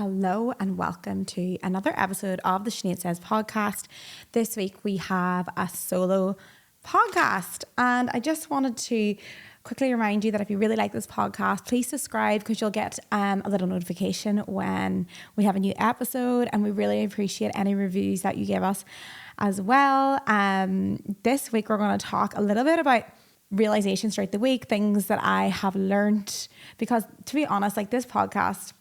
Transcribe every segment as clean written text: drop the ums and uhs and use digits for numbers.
Hello and welcome to another episode of the Sinead Says podcast. This week we have a solo podcast, and I just wanted to quickly remind you that if you really like this podcast, please subscribe because you'll get a little notification when we have a new episode, and we really appreciate any reviews that you give us as well. This week we're going to talk a little bit about realizations throughout the week, things that I have learned, because to be honest, like this podcast,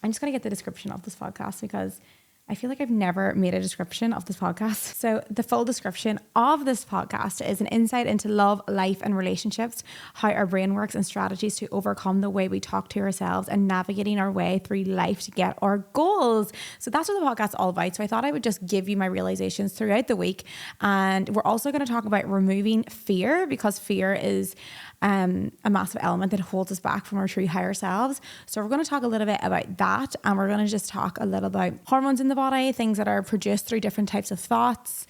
I'm just going to get the description of this podcast because I feel like I've never made a description of this podcast. So the full description of this podcast is an insight into love, life, and relationships, how our brain works, and strategies to overcome the way we talk to ourselves and navigating our way through life to get our goals. So that's what the podcast is all about. So I thought I would just give you my realizations throughout the week. And we're also going to talk about removing fear, because fear is a massive element that holds us back from our true higher selves. So we're going to talk a little bit about that, and we're going to just talk a little about hormones in the body, things that are produced through different types of thoughts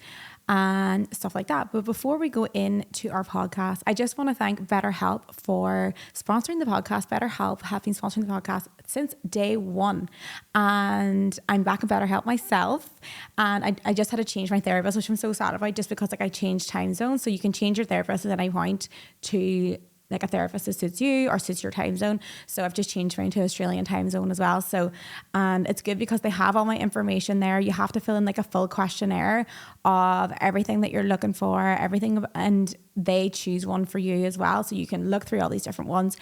and stuff like that. But before we go into our podcast, I just want to thank BetterHelp for sponsoring the podcast. BetterHelp have been sponsoring the podcast since day one, and I'm back at BetterHelp myself, and I just had to change my therapist, which I'm so sad about, just because like I changed time zones. So you can change your therapist at any point to like a therapist that suits you or suits your time zone. So I've just changed mine to Australian time zone as well. So, and it's good because they have all my information there. You have to fill in like a full questionnaire of everything that you're looking for, everything, and they choose one for you as well. So you can look through all these different ones.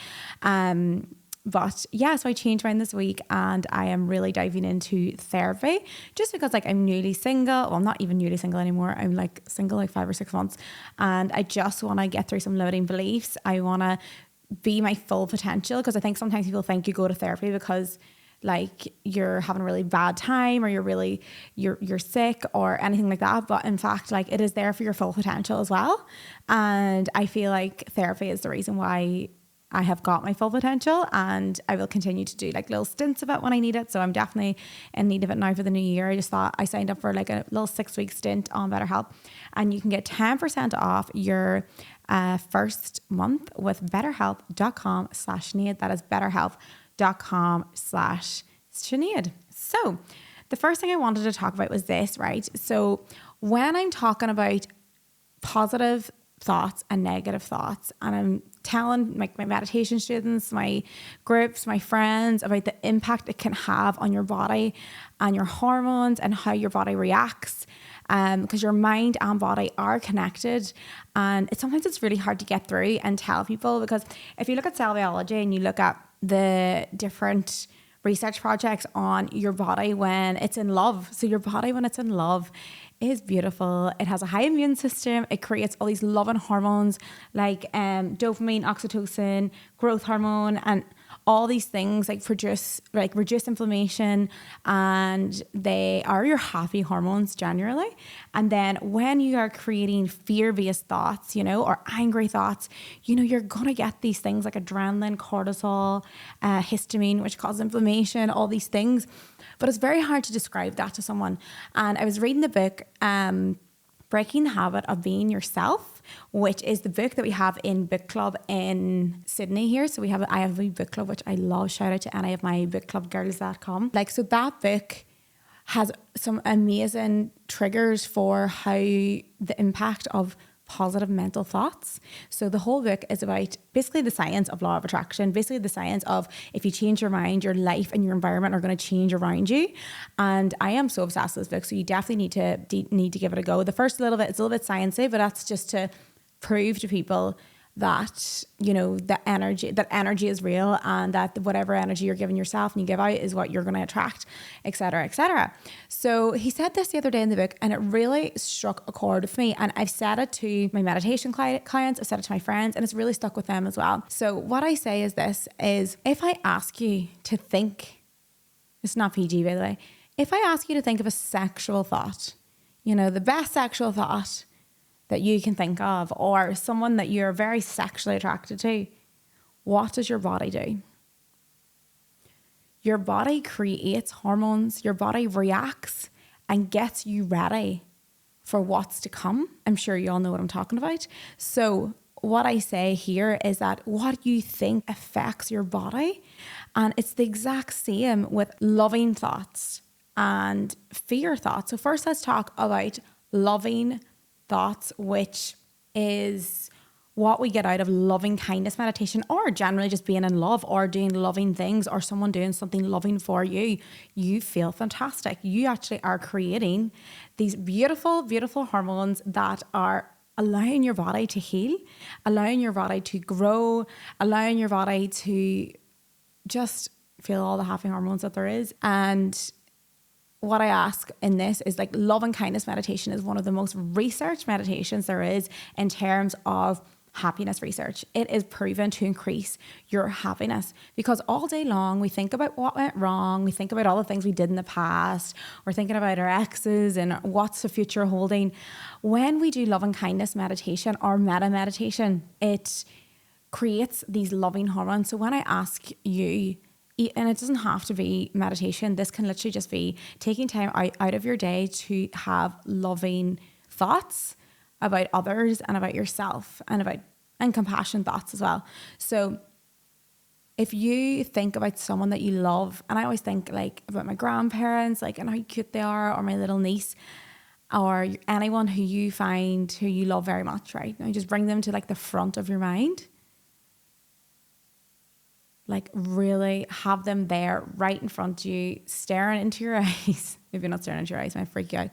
But yeah, so I changed mine this week, and I am really diving into therapy just because like I'm newly single. Well, I'm not even newly single anymore. I'm like single like 5 or 6 months, and I just want to get through some limiting beliefs. I want to be my full potential, because I think sometimes people think you go to therapy because like you're having a really bad time or you're sick or anything like that. But in fact, like it is there for your full potential as well. And I feel like therapy is the reason why I have got my full potential, and I will continue to do like little stints of it when I need it. So I'm definitely in need of it now for the new year. I just thought I signed up for like a little 6-week stint on BetterHelp, and you can get 10% off your first month with betterhelp.com/Sinead. That is betterhelp.com/Sinead. So the first thing I wanted to talk about was this, right? So when I'm talking about positive thoughts and negative thoughts, and I'm telling like my meditation students, my groups, my friends about the impact it can have on your body and your hormones and how your body reacts, because your mind and body are connected, and sometimes it's really hard to get through and tell people, because if you look at cell biology and you look at the different research projects on your body when it's in love, so your body when it's in love is beautiful. It has a high immune system. It creates all these loving hormones like dopamine, oxytocin, growth hormone, and all these things like reduce inflammation, and they are your happy hormones generally. And then when you are creating fear-based thoughts, or angry thoughts, you're gonna get these things like adrenaline, cortisol, histamine, which causes inflammation, all these things. But it's very hard to describe that to someone. And I was reading the book, Breaking the Habit of Being Yourself, which is the book that we have in book club in Sydney here. So I have a book club, which I love. Shout out to any of my book club girls that come. So that book has some amazing triggers for how the impact of positive mental thoughts. So the whole book is about basically the science of law of attraction, basically the science of if you change your mind, your life and your environment are going to change around you. And I am so obsessed with this book, so you definitely need to give it a go. The first little bit, it's a little bit sciencey, but that's just to prove to people that that energy is real, and that whatever energy you're giving yourself and you give out is what you're going to attract, etc., etc. So he said this the other day in the book, and it really struck a chord with me, and I've said it to my meditation clients, I've said it to my friends, and it's really stuck with them as well. So what I say is this, is if I ask you to think, it's not PG by the way, if I ask you to think of a sexual thought, the best sexual thought that you can think of, or someone that you're very sexually attracted to, what does your body do? Your body creates hormones, your body reacts and gets you ready for what's to come. I'm sure you all know what I'm talking about. So what I say here is that what you think affects your body. And it's the exact same with loving thoughts and fear thoughts. So first let's talk about loving thoughts, which is what we get out of loving kindness meditation, or generally just being in love or doing loving things, or someone doing something loving for you. You feel fantastic. You actually are creating these beautiful, beautiful hormones that are allowing your body to heal, allowing your body to grow, allowing your body to just feel all the happy hormones that there is. And what I ask in this is like, love and kindness meditation is one of the most researched meditations there is in terms of happiness research. It is proven to increase your happiness, because all day long we think about what went wrong. We think about all the things we did in the past. We're thinking about our exes and what's the future holding. When we do love and kindness meditation or meta meditation, it creates these loving hormones. So when I ask you, and it doesn't have to be meditation, this can literally just be taking time out of your day to have loving thoughts about others and about yourself, and compassion thoughts as well. So if you think about someone that you love, and I always think like about my grandparents, like, and how cute they are, or my little niece, or anyone who you find who you love very much, right? Now just bring them to like the front of your mind. Like really have them there right in front of you, staring into your eyes. Maybe not staring into your eyes, might freak you out.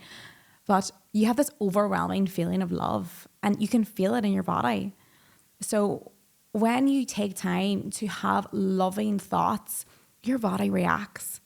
But you have this overwhelming feeling of love, and you can feel it in your body. So when you take time to have loving thoughts, your body reacts,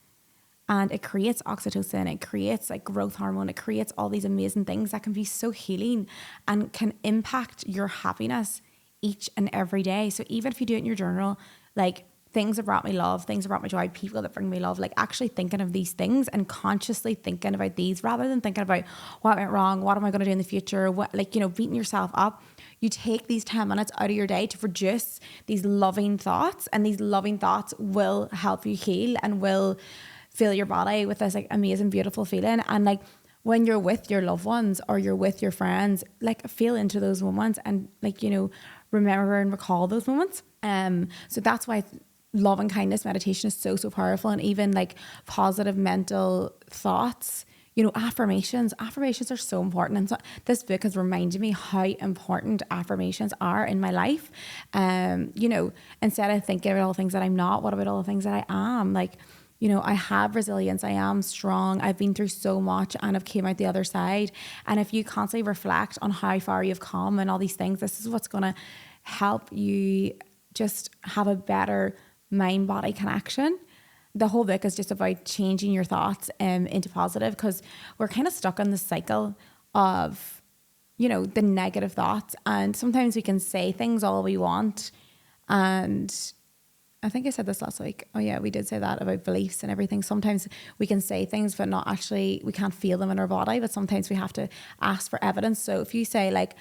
and it creates oxytocin, it creates like growth hormone, it creates all these amazing things that can be so healing and can impact your happiness each and every day. So even if you do it in your journal, like, things that brought me love, things that brought me joy, people that bring me love, like actually thinking of these things and consciously thinking about these rather than thinking about what went wrong, what am I going to do in the future, what, like, you know, beating yourself up. You take these 10 minutes out of your day to produce these loving thoughts, and these loving thoughts will help you heal and will fill your body with this like amazing, beautiful feeling. And like when you're with your loved ones or you're with your friends, like feel into those moments and like, you know, remember and recall those moments. So that's why love and kindness meditation is so, so powerful. And even like positive mental thoughts, you know, affirmations are so important. And so this book has reminded me how important affirmations are in my life. You know, instead of thinking about all the things that I'm not, what about all the things that I am? Like, you know, I have resilience. I am strong. I've been through so much and I've came out the other side. And if you constantly reflect on how far you've come and all these things, this is what's going to help you just have a better mind-body connection. The whole book is just about changing your thoughts into positive, because we're kind of stuck in the cycle of, you know, the negative thoughts. And sometimes we can say things all we want. And I think I said this last week. Oh yeah, we did say that about beliefs and everything. Sometimes we can say things, but not actually, we can't feel them in our body, but sometimes we have to ask for evidence. So if you say like,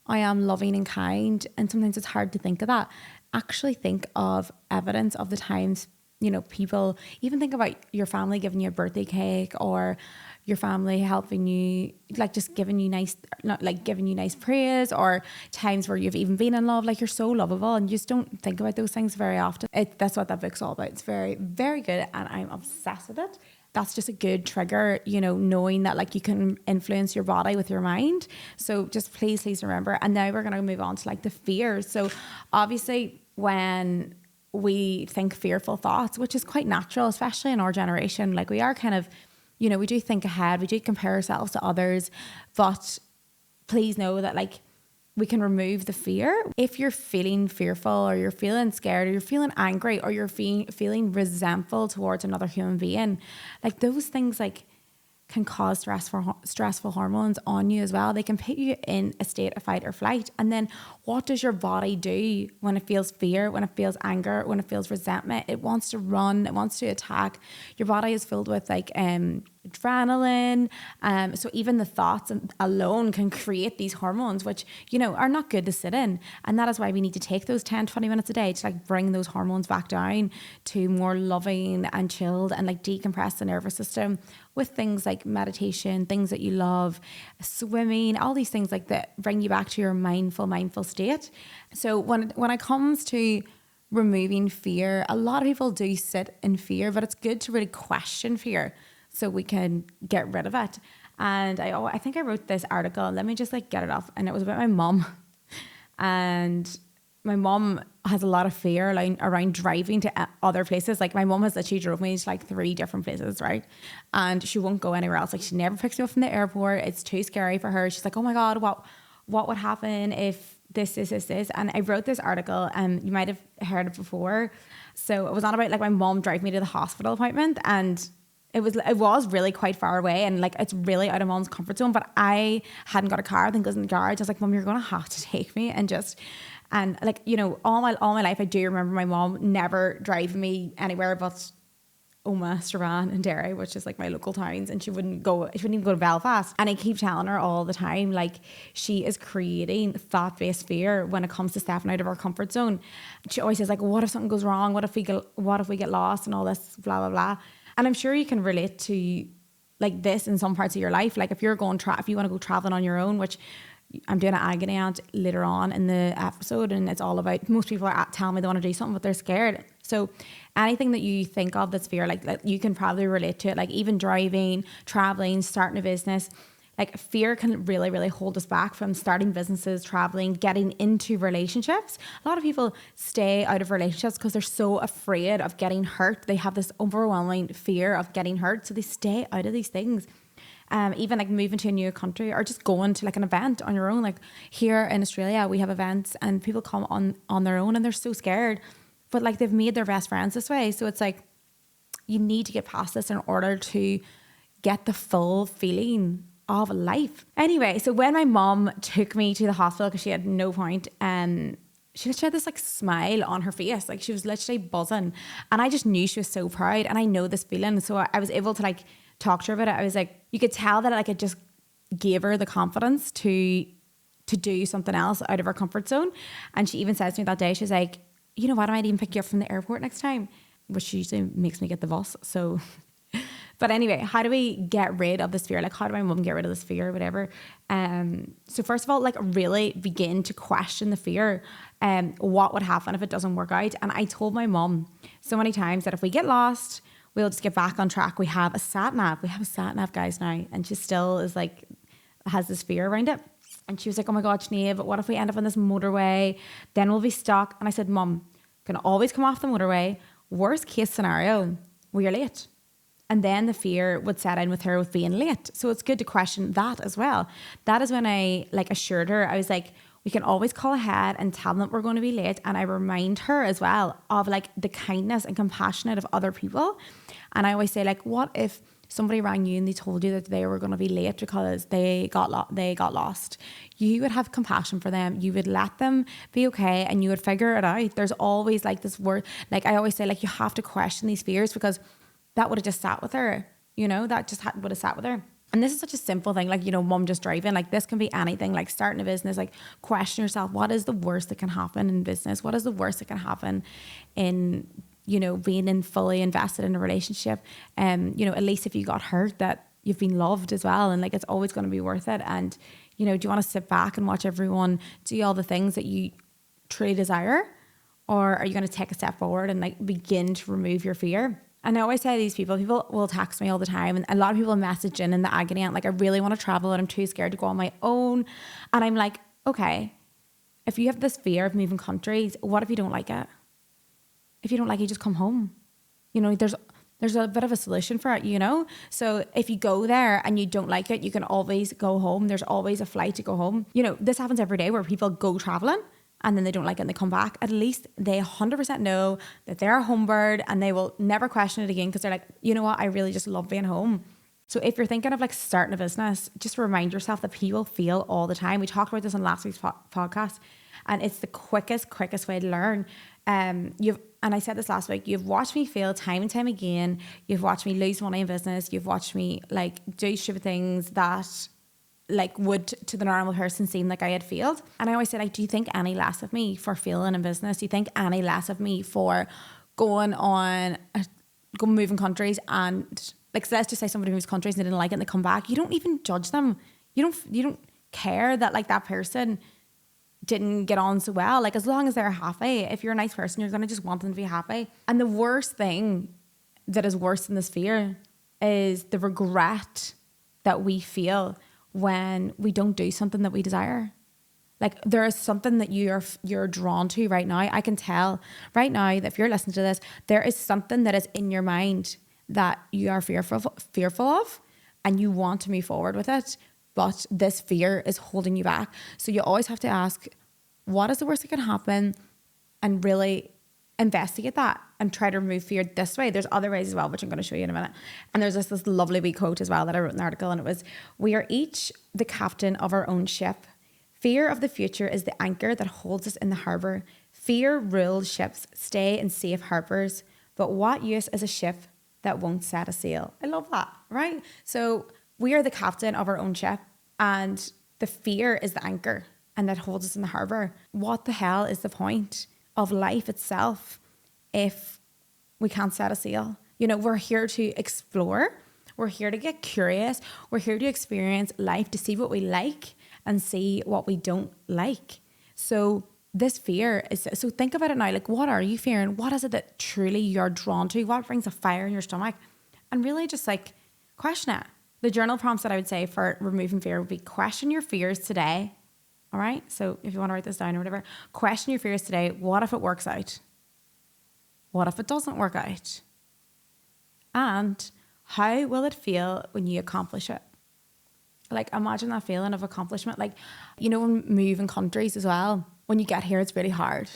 I am loving and kind, and sometimes it's hard to think of that, actually think of evidence of the times, you know, people, even think about your family giving you a birthday cake, or your family helping you, like just giving you nice, not like giving you nice praise, or times where you've even been in love, like you're so lovable and you just don't think about those things very often. That's what that book's all about. It's very, very good, and I'm obsessed with it. That's just a good trigger, you know, knowing that like you can influence your body with your mind. So just please remember. And now we're going to move on to like the fears. So obviously when we think fearful thoughts, which is quite natural, especially in our generation, like we are kind of, you know, we do think ahead, we do compare ourselves to others, but please know that like we can remove the fear. If you're feeling fearful, or you're feeling scared, or you're feeling angry, or you're feeling resentful towards another human being, like those things like can cause stressful hormones on you as well. They can put you in a state of fight or flight. And then what does your body do when it feels fear, when it feels anger, when it feels resentment? It wants to run, it wants to attack. Your body is filled with like adrenaline. So even the thoughts alone can create these hormones, which, you know, are not good to sit in. And that is why we need to take those 10, 20 minutes a day to like bring those hormones back down to more loving and chilled, and like decompress the nervous system with things like meditation, things that you love, swimming, all these things like that bring you back to your mindful state. So when it comes to removing fear, a lot of people do sit in fear, but it's good to really question fear so we can get rid of it. And I think I wrote this article, let me just like get it off, and it was about my mom. And my mom has a lot of fear around driving to other places. Like my mom has literally drove me to like 3 different places, right? And she won't go anywhere else. Like she never picks me up from the airport. It's too scary for her. She's like, oh my God, what would happen if this. And I wrote this article, and you might have heard it before. So it was not about like my mom driving me to the hospital appointment, and it was really quite far away, and like it's really out of mom's comfort zone, but I hadn't got a car. I think it was in the garage. I was like, Mom, you're gonna have to take me. And like, you know, all my life, I do remember my mom never driving me anywhere but Oma, Strabane and Derry, which is like my local towns, and she wouldn't even go to Belfast. And I keep telling her all the time, like, she is creating thought-based fear when it comes to stepping out of our comfort zone. She always says like, what if something goes wrong? What if we get lost and all this blah blah blah. And I'm sure you can relate to like this in some parts of your life. Like if you're going if you want to go traveling on your own, which I'm doing an agony aunt later on in the episode, and it's all about, most people are telling me they want to do something but they're scared. So anything that you think of that's fear, like you can probably relate to it. Like even driving, traveling, starting a business, like fear can really, really hold us back from starting businesses, traveling, getting into relationships. A lot of people stay out of relationships because they're so afraid of getting hurt. They have this overwhelming fear of getting hurt, so they stay out of these things. Even like moving to a new country, or just going to like an event on your own. Like here in Australia, we have events and people come on their own and they're so scared, but like they've made their best friends this way. So it's like, you need to get past this in order to get the full feeling of life. Anyway, so when my mom took me to the hospital, because she had no point, she had this like smile on her face, like she was literally buzzing, and I just knew she was so proud. And I know this feeling, so I was able to like talk to her about it. I was like, you could tell that like it just gave her the confidence to do something else out of her comfort zone. And she even says to me that day, she's like, you know what, I might even pick you up from the airport next time, which usually makes me get the bus. So but anyway, how do we get rid of this fear? Like, how do my mum get rid of this fear or whatever? So first of all, like really begin to question the fear. What would happen if it doesn't work out? And I told my mum so many times that if we get lost, we'll just get back on track. We have a sat nav. We have a sat nav, guys, now. And she still is like, has this fear around it. And she was like, oh my God, Sinead, but what if we end up on this motorway? Then we'll be stuck. And I said, Mum, can always come off the motorway. Worst case scenario, we are late. And then the fear would set in with her with being late. So it's good to question that as well. That is when I like assured her, I was like, we can always call ahead and tell them that we're going to be late. And I remind her as well of like the kindness and compassionate of other people. And I always say like, what if somebody rang you and they told you that they were going to be late because they got lost? You would have compassion for them. You would let them be okay, and you would figure it out. There's always like this word, like I always say, like you have to question these fears, because that would have just sat with her, you know, that just would have sat with her. And this is such a simple thing, like, you know, mum just driving, like this can be anything, like starting a business, like question yourself, what is the worst that can happen in business? What is the worst that can happen in, you know, being fully invested in a relationship? You know, at least if you got hurt, that you've been loved as well. And like, it's always going to be worth it. And, you know, do you want to sit back and watch everyone do all the things that you truly desire? Or are you going to take a step forward and like begin to remove your fear? And I always say to these people will text me all the time, and a lot of people message in the agony aunt, like, I really want to travel and I'm too scared to go on my own. And I'm like, okay, if you have this fear of moving countries, what if you don't like it? If you don't like it, just come home. You know, there's a bit of a solution for it, you know? So if you go there and you don't like it, you can always go home. There's always a flight to go home. You know, this happens every day where people go traveling and then they don't like it and they come back. At least they 100% know that they're a home bird, and they will never question it again, because they're like, you know what, I really just love being home. So if you're thinking of like starting a business, just remind yourself that people feel all the time. We talked about this on last week's podcast, and it's the quickest way to learn. And and I said this last week, you've watched me fail time and time again. You've watched me lose money in business. You've watched me like do stupid things that like would to the normal person seem like I had failed. And I always say, like, do you think any less of me for failing in business? Do you think any less of me for moving countries? And like, so let's just say somebody moves countries and they didn't like it and they come back. You don't even judge them. You don't care that like that person didn't get on so well. Like, as long as they're happy, if you're a nice person, you're going to just want them to be happy. And the worst thing that is worse than this fear is the regret that we feel when we don't do something that we desire. Like, there is something that you're drawn to right now. I can tell right now that if you're listening to this, there is something that is in your mind that you are fearful of, and you want to move forward with it, but this fear is holding you back. So you always have to ask, what is the worst that can happen, and really investigate that and try to remove fear this way. There's other ways as well, which I'm going to show you in a minute. And there's this lovely wee quote as well that I wrote in the article, and it was, we are each the captain of our own ship. Fear of the future is the anchor that holds us in the harbour. Fear-ruled ships stay in safe harbours, but what use is a ship that won't set a sail? I love that, right? So we are the captain of our own ship, and the fear is the anchor and that holds us in the harbour. What the hell is the point of life itself if we can't set a sail? You know, we're here to explore. We're here to get curious. We're here to experience life, to see what we like and see what we don't like. So this fear is, so think about it now, like, what are you fearing? What is it that truly you're drawn to? What brings a fire in your stomach? And really just like question it. The journal prompts that I would say for removing fear would be, question your fears today. All right. So if you want to write this down or whatever, question your fears today. What if it works out? What if it doesn't work out? And how will it feel when you accomplish it? Like, imagine that feeling of accomplishment. Like, you know, when moving countries as well, when you get here, it's really hard.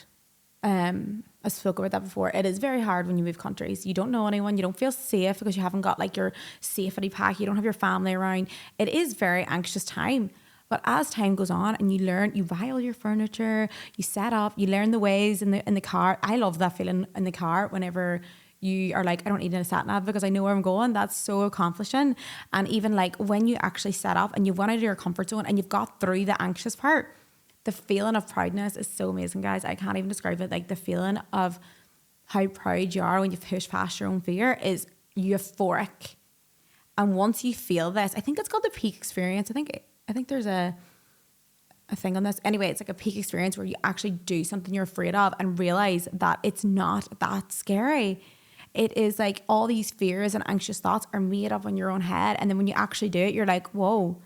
I spoke about that before. It is very hard when you move countries. You don't know anyone. You don't feel safe because you haven't got like your safety pack. You don't have your family around. It is very anxious time. But as time goes on and you learn, you buy all your furniture, you set up, you learn the ways in the car. I love that feeling in the car whenever you are like, I don't need a sat nav because I know where I'm going. That's so accomplishing. And even like when you actually set up and you've went out of your comfort zone and you've got through the anxious part, the feeling of proudness is so amazing, guys. I can't even describe it. Like, the feeling of how proud you are when you've pushed past your own fear is euphoric. And once you feel this, I think it's called the peak experience. I think there's a thing on this. Anyway, it's like a peak experience where you actually do something you're afraid of and realize that it's not that scary. It is like all these fears and anxious thoughts are made up on your own head. And then when you actually do it, you're like, whoa,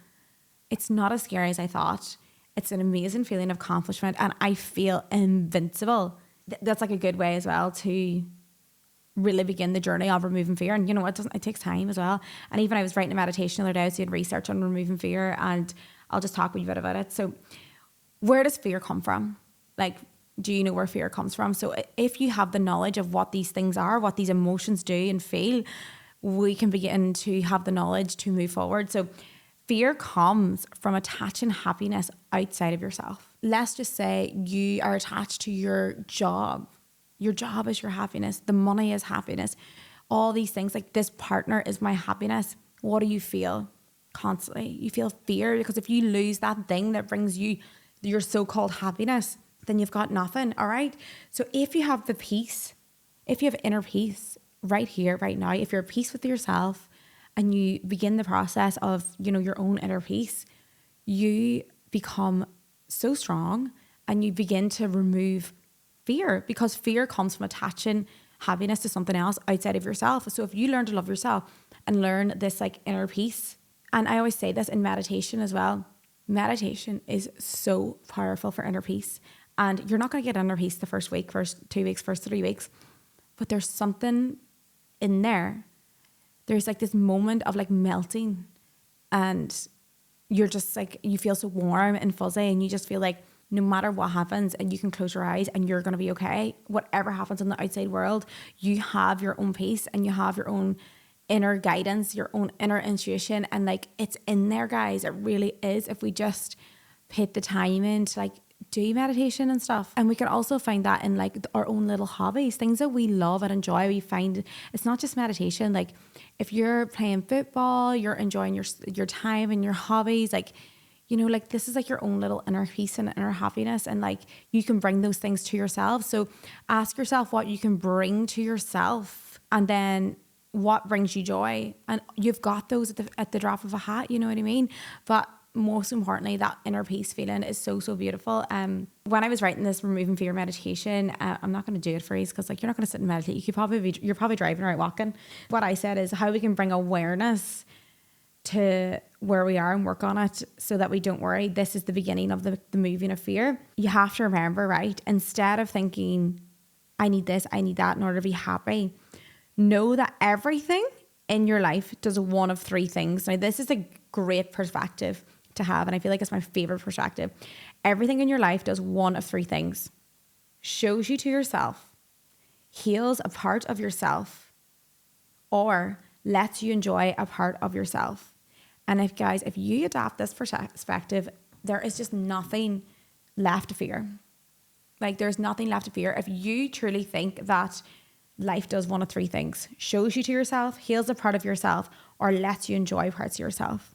it's not as scary as I thought. It's an amazing feeling of accomplishment, and I feel invincible. That's like a good way as well to really begin the journey of removing fear. And you know, it takes time as well. And even I was writing a meditation the other day, I was doing research on removing fear, and I'll just talk a wee bit about it. So where does fear come from? Like, do you know where fear comes from? So if you have the knowledge of what these things are, what these emotions do and feel, we can begin to have the knowledge to move forward. So fear comes from attaching happiness outside of yourself. Let's just say you are attached to your job. Your job is your happiness. The money is happiness. All these things, like, this partner is my happiness. What do you feel constantly? You feel fear, because if you lose that thing that brings you your so-called happiness, then you've got nothing, all right? So if you have the peace, if you have inner peace right here, right now, if you're at peace with yourself and you begin the process of, you know, your own inner peace, you become so strong and you begin to remove fear, because fear comes from attaching happiness to something else outside of yourself. So if you learn to love yourself and learn this like inner peace, and I always say this in meditation as well, meditation is so powerful for inner peace. And you're not going to get inner peace the first week, first 2 weeks, first 3 weeks, but there's something in there. There's like this moment of like melting, and you're just like, you feel so warm and fuzzy, and you just feel like no matter what happens, and you can close your eyes and you're going to be okay. Whatever happens in the outside world, you have your own peace and you have your own inner guidance, your own inner intuition. And like, it's in there, guys. It really is. If we just put the time in to like do meditation and stuff. And we can also find that in like our own little hobbies, things that we love and enjoy. We find it's not just meditation. Like if you're playing football, you're enjoying your time and your hobbies, like, you know, like this is like your own little inner peace and inner happiness. And like you can bring those things to yourself. So ask yourself what you can bring to yourself, and then what brings you joy. And you've got those at the drop of a hat, you know what I mean? But most importantly, that inner peace feeling is so, so beautiful. When I was writing this removing fear meditation, I'm not going to do it for you because like you're not going to sit and meditate. You're probably driving or out walking. What I said is how we can bring awareness to where we are and work on it so that we don't worry. This is the beginning of the moving of fear. You have to remember, right? Instead of thinking, I need this, I need that in order to be happy, know that everything in your life does one of three things. Now, this is a great perspective to have, and I feel like it's my favorite perspective. Everything in your life does one of three things: shows you to yourself, heals a part of yourself, or lets you enjoy a part of yourself. And if you adopt this perspective, there is just nothing left to fear. Like there's nothing left to fear. If you truly think that life does one of three things: shows you to yourself, heals a part of yourself, or lets you enjoy parts of yourself,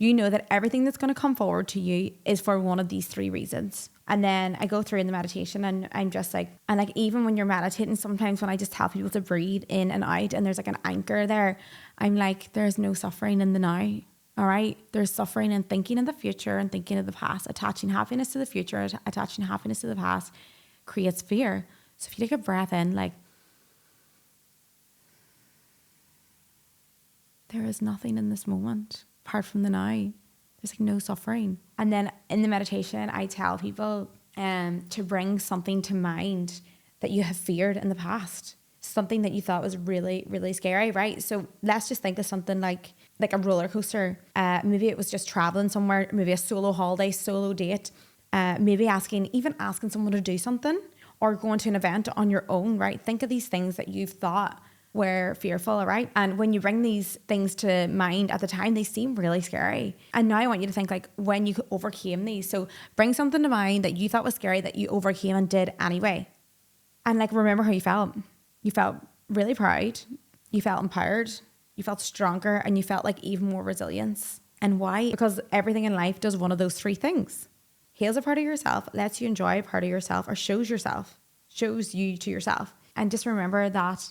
you know that everything that's going to come forward to you is for one of these three reasons. And then I go through in the meditation and I'm just like, and like even when you're meditating, sometimes when I just tell people to breathe in and out and there's like an anchor there, I'm like, there's no suffering in the now. All right. There's suffering in thinking in the future and thinking of the past. Attaching happiness to the future, attaching happiness to the past creates fear. So if you take a breath in, like, there is nothing in this moment apart from the now. There's like no suffering. And then in the meditation, I tell people to bring something to mind that you have feared in the past, something that you thought was really, really scary, right? So let's just think of something like a roller coaster. Maybe it was just traveling somewhere, maybe a solo holiday, solo date, maybe asking someone to do something, or going to an event on your own, right? Think of these things that you've thought were fearful, right? And when you bring these things to mind at the time, they seem really scary. And now I want you to think like when you overcame these. So bring something to mind that you thought was scary that you overcame and did anyway. And like remember how you felt. You felt really proud. You felt empowered. You felt stronger, and you felt like even more resilience. And why? Because everything in life does one of those three things: heals a part of yourself, lets you enjoy a part of yourself, or shows you to yourself. And just remember that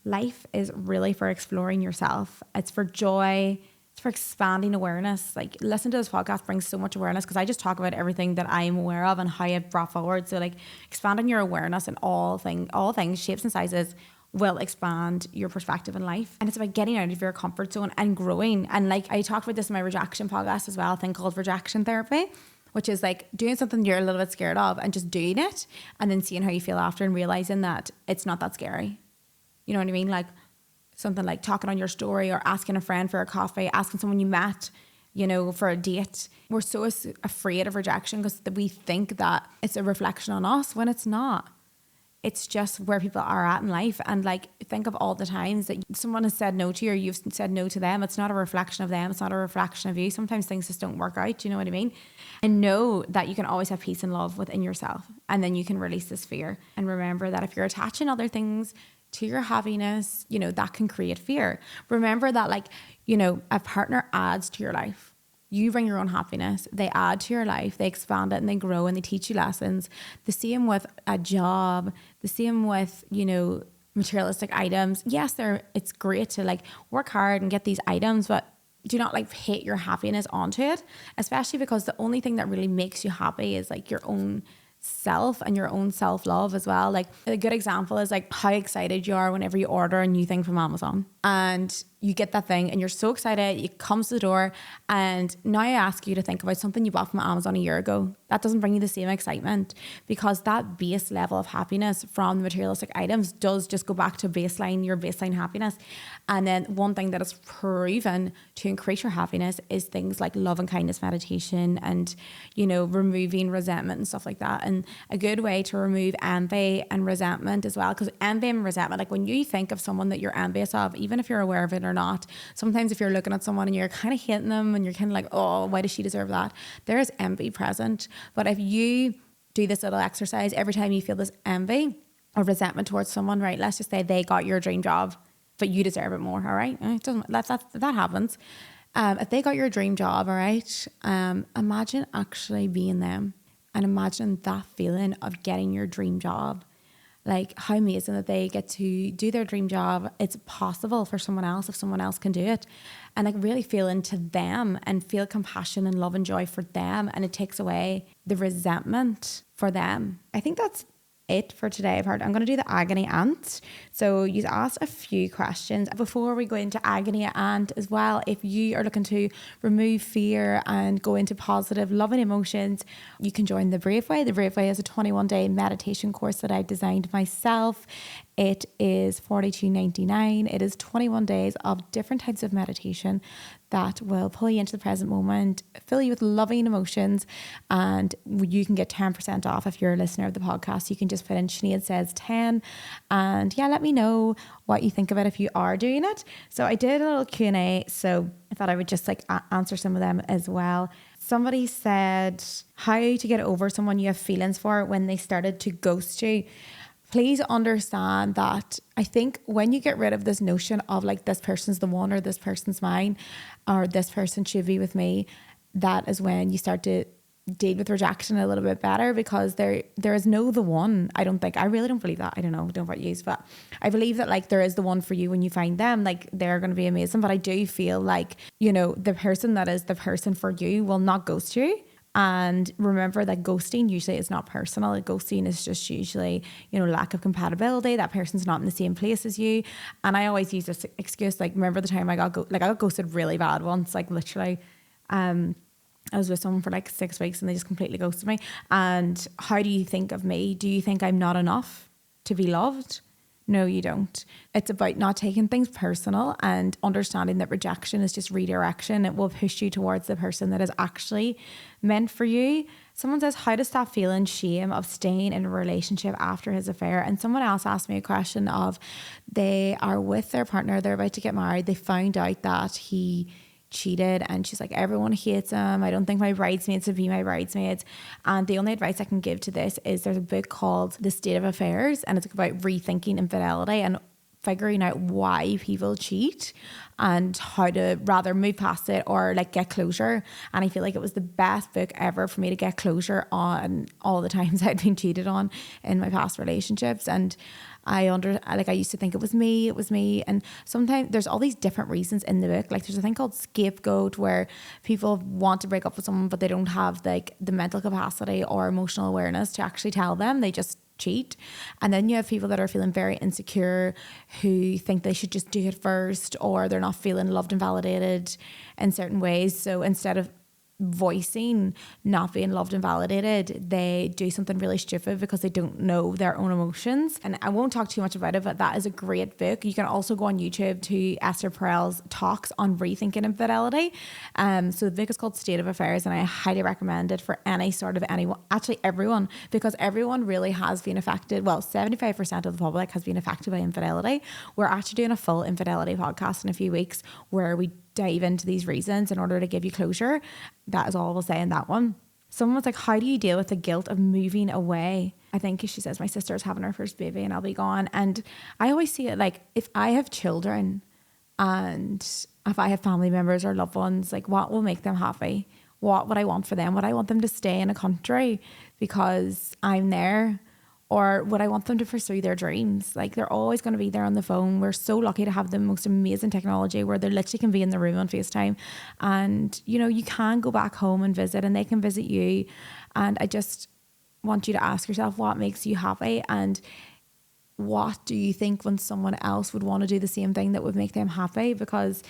life is really for exploring yourself. It's for joy. It's for expanding awareness. Like, listen to this podcast brings so much awareness because I just talk about everything that I'm aware of and how I've brought forward. So like expanding your awareness in all things, shapes and sizes, will expand your perspective in life. And it's about getting out of your comfort zone and growing. And like I talked about this in my rejection podcast as well, a thing called rejection therapy, which is like doing something you're a little bit scared of and just doing it and then seeing how you feel after and realizing that it's not that scary. You know what I mean? Like something like talking on your story or asking a friend for a coffee, asking someone you met, you know, for a date. We're so afraid of rejection because we think that it's a reflection on us when it's not. It's just where people are at in life. And like, think of all the times that someone has said no to you or you've said no to them. It's not a reflection of them. It's not a reflection of you. Sometimes things just don't work out. You know what I mean? And know that you can always have peace and love within yourself. And then you can release this fear. And remember that if you're attaching other things to your happiness, you know, that can create fear. Remember that, like, you know, a partner adds to your life. You bring your own happiness. They add to your life. They expand it and they grow and they teach you lessons. The same with a job. The same with, you know, materialistic items. Yes, it's great to like work hard and get these items, but do not like hate your happiness onto it, especially because the only thing that really makes you happy is like your own self and your own self-love as well. Like a good example is like how excited you are whenever you order a new thing from Amazon and you get that thing and you're so excited, it comes to the door, and now I ask you to think about something you bought from Amazon a year ago. That doesn't bring you the same excitement because that base level of happiness from the materialistic items does just go back to your baseline happiness. And then one thing that is proven to increase your happiness is things like love and kindness meditation and, you know, removing resentment and stuff like that. And a good way to remove envy and resentment as well, because envy and resentment, like when you think of someone that you're envious of, even if you're aware of it or not. Sometimes if you're looking at someone and you're kind of hating them and you're kind of like, oh, why does she deserve that? There is envy present. But if you do this little exercise every time you feel this envy or resentment towards someone, right? Let's just say they got your dream job, but you deserve it more, all right? It doesn't, that happens. If they got your dream job, all right, imagine actually being them and imagine that feeling of getting your dream job. Like how amazing that they get to do their dream job. It's possible for someone else if someone else can do it. And like really feel into them and feel compassion and love and joy for them. And it takes away the resentment for them. I think that's it for today. I'm going to do the agony aunt. So you asked a few questions before we go into agony aunt as well. If you are looking to remove fear and go into positive loving emotions, you can join the Brave Way. The Brave Way is a 21-day meditation course that I've designed myself. It is $42.99. It is 21 days of different types of meditation that will pull you into the present moment, fill you with loving emotions, and you can get 10% off if you're a listener of the podcast. You can just put in Sinead Says 10, and yeah, let me know what you think of it if you are doing it. So I did a little Q&A, so I thought I would just like answer some of them as well. Somebody said how to get over someone you have feelings for when they started to ghost you. Please understand that I think when you get rid of this notion of like this person's the one or this person's mine or this person should be with me, that is when you start to deal with rejection a little bit better, because there is no the one. I don't think, I really don't believe that. I don't know about you, but I believe that like there is the one for you when you find them. Like they're going to be amazing. But I do feel like, you know, the person that is the person for you will not ghost you. And remember that ghosting usually is not personal. Ghosting is just usually, you know, lack of compatibility. That person's not in the same place as you. And I always use this excuse, like, remember the time I got ghosted really bad once, like literally, I was with someone for like 6 weeks and they just completely ghosted me. And how do you think of me? Do you think I'm not enough to be loved? No, you don't. It's about not taking things personal and understanding that rejection is just redirection. It will push you towards the person that is actually meant for you. Someone says, how to stop feeling shame of staying in a relationship after his affair. And someone else asked me a question of, they are with their partner, they're about to get married. They found out that he cheated and she's like, everyone hates him. I don't think my bridesmaids would be my bridesmaids. And the only advice I can give to this is there's a book called The State of Affairs, and it's about rethinking infidelity and figuring out why people cheat and how to rather move past it or like get closure. And I feel like it was the best book ever for me to get closure on all the times I'd been cheated on in my past relationships. And I used to think it was me. And sometimes there's all these different reasons in the book. Like there's a thing called scapegoat, where people want to break up with someone, but they don't have like the mental capacity or emotional awareness to actually tell them. They just cheat. And then you have people that are feeling very insecure, who think they should just do it first, or they're not feeling loved and validated in certain ways. So instead of voicing not being loved and validated, they do something really stupid because they don't know their own emotions. And I won't talk too much about it, but that is a great book. You can also go on YouTube to Esther Perel's talks on rethinking infidelity. So the book is called State of Affairs, and I highly recommend it for any sort of anyone, actually everyone, because everyone really has been affected. Well, 75% of the public has been affected by infidelity. We're actually doing a full infidelity podcast in a few weeks where we dive into these reasons in order to give you closure. That is all we'll say in that one. Someone was like, how do you deal with the guilt of moving away? I think she says, my sister's having her first baby and I'll be gone. And I always see it like, if I have children and if I have family members or loved ones, like what will make them happy? What would I want for them? Would I want them to stay in a country because I'm there? Or would I want them to pursue their dreams? Like they're always going to be there on the phone. We're so lucky to have the most amazing technology where they literally can be in the room on FaceTime. And, you know, you can go back home and visit and they can visit you. And I just want you to ask yourself what makes you happy, and what do you think when someone else would want to do the same thing that would make them happy? Because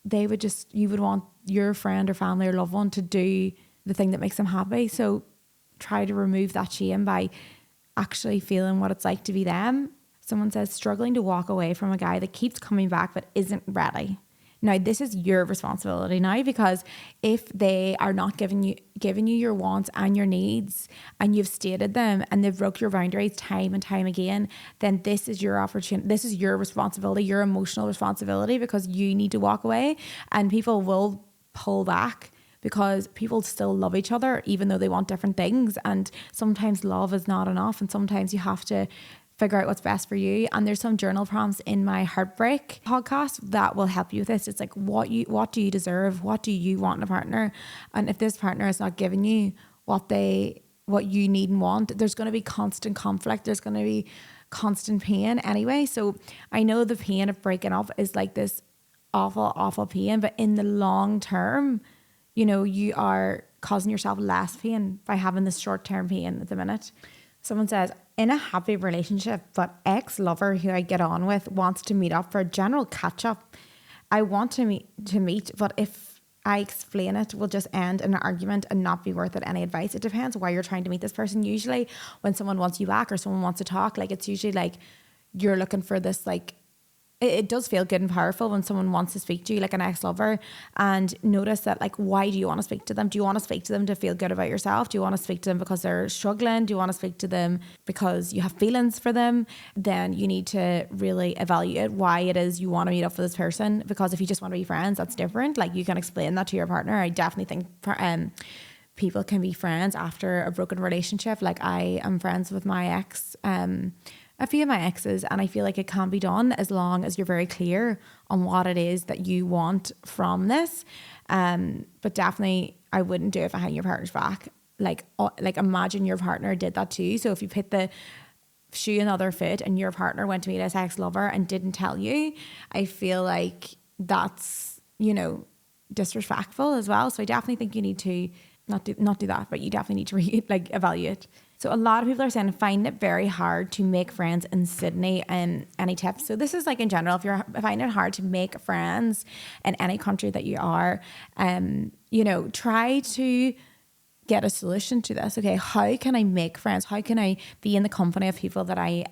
you would want your friend or family or loved one to do the thing that makes them happy. So try to remove that shame by actually feeling what it's like to be them. Someone says, struggling to walk away from a guy that keeps coming back but isn't ready. Now, this is your responsibility now, because if they are not giving you your wants and your needs, and you've stated them and they've broke your boundaries time and time again, then this is your opportunity. This is your responsibility, your emotional responsibility, because you need to walk away. And people will pull back, because people still love each other even though they want different things. And sometimes love is not enough, and sometimes you have to figure out what's best for you. And there's some journal prompts in my heartbreak podcast that will help you with this. It's like, what do you deserve? What do you want in a partner? And if this partner is not giving you what you need and want, there's going to be constant conflict. There's going to be constant pain anyway. So I know the pain of breaking up is like this awful, awful pain, but in the long term, you know, you are causing yourself less pain by having this short-term pain at the minute. Someone says, in a happy relationship, but ex-lover who I get on with wants to meet up for a general catch-up. I want to meet, but if I explain it, will just end in an argument and not be worth it. Any advice? It depends why you're trying to meet this person. Usually when someone wants you back or someone wants to talk, like, it's usually like you're looking for this, like, it does feel good and powerful when someone wants to speak to you, like an ex-lover. And notice that, like, why do you want to speak to them? Do you want to speak to them to feel good about yourself? Do you want to speak to them because they're struggling? Do you want to speak to them because you have feelings for them? Then you need to really evaluate why it is you want to meet up with this person. Because if you just want to be friends, that's different. Like, you can explain that to your partner. I definitely think people can be friends after a broken relationship. Like, I am friends with my ex, a few of my exes, and I feel like it can be done as long as you're very clear on what it is that you want from this. But definitely I wouldn't do it behind your partner's back. Like imagine your partner did that to you. So if you put the shoe in the other foot and your partner went to meet his ex-lover and didn't tell you, I feel like that's, you know, disrespectful as well. So I definitely think you need to not do that, but you definitely need to evaluate. So a lot of people are saying find it very hard to make friends in Sydney. And any tips? So this is like in general, if you're finding it hard to make friends in any country that you are, you know, try to get a solution to this. Okay, how can I make friends? How can I be in the company of people that I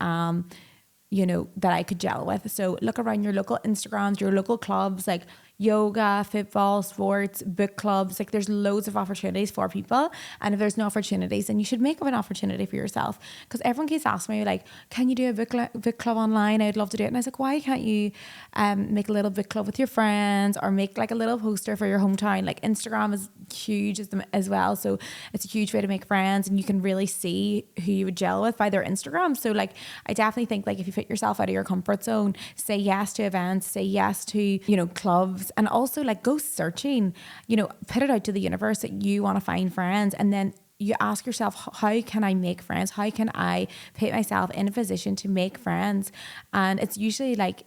you know, that I could gel with? So look around your local Instagrams, your local clubs, like yoga, football, sports, book clubs. Like, there's loads of opportunities for people. And if there's no opportunities, then you should make up an opportunity for yourself. Because everyone keeps asking me, like, can you do a book club online? I'd love to do it. And I was like, why can't you make a little book club with your friends, or make like a little poster for your hometown? Like, Instagram is huge as well. So it's a huge way to make friends, and you can really see who you would gel with by their Instagram. So like, I definitely think, like, if you put yourself out of your comfort zone, say yes to events, say yes to, you know, clubs, and also like go searching, you know, put it out to the universe that you want to find friends. And then you ask yourself, how can I make friends? How can I put myself in a position to make friends? And it's usually like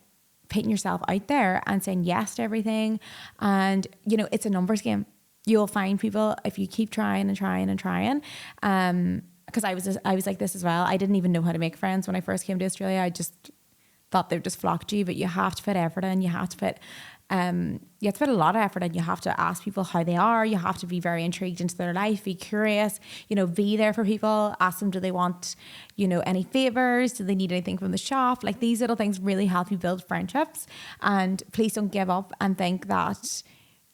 putting yourself out there and saying yes to everything. And, you know, it's a numbers game. You'll find people if you keep trying and trying and trying. Because I was like this as well. I didn't even know how to make friends when I first came to Australia. I just thought they'd just flock to you, but you have to put effort in. You have to put a lot of effort in. You have to ask people how they are. You have to be very intrigued into their life, be curious, you know, be there for people. Ask them, do they want, you know, any favors? Do they need anything from the shop? Like, these little things really help you build friendships. And please don't give up and think that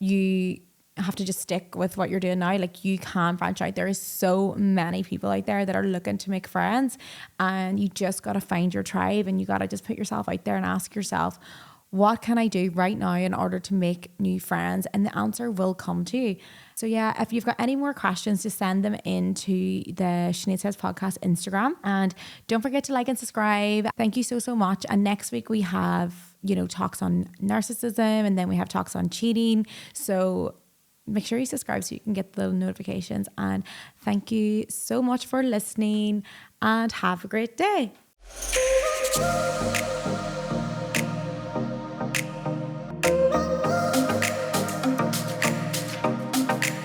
you have to just stick with what you're doing now. Like, you can branch out. There is so many people out there that are looking to make friends, and you just got to find your tribe, and you got to just put yourself out there and ask yourself, what can I do right now in order to make new friends? And the answer will come to you. So yeah, if you've got any more questions, just send them into the Sinead Says Podcast Instagram. And don't forget to like and subscribe. Thank you so much. And next week we have, you know, talks on narcissism, and then we have talks on cheating. So make sure you subscribe so you can get the notifications. And thank you so much for listening, and have a great day.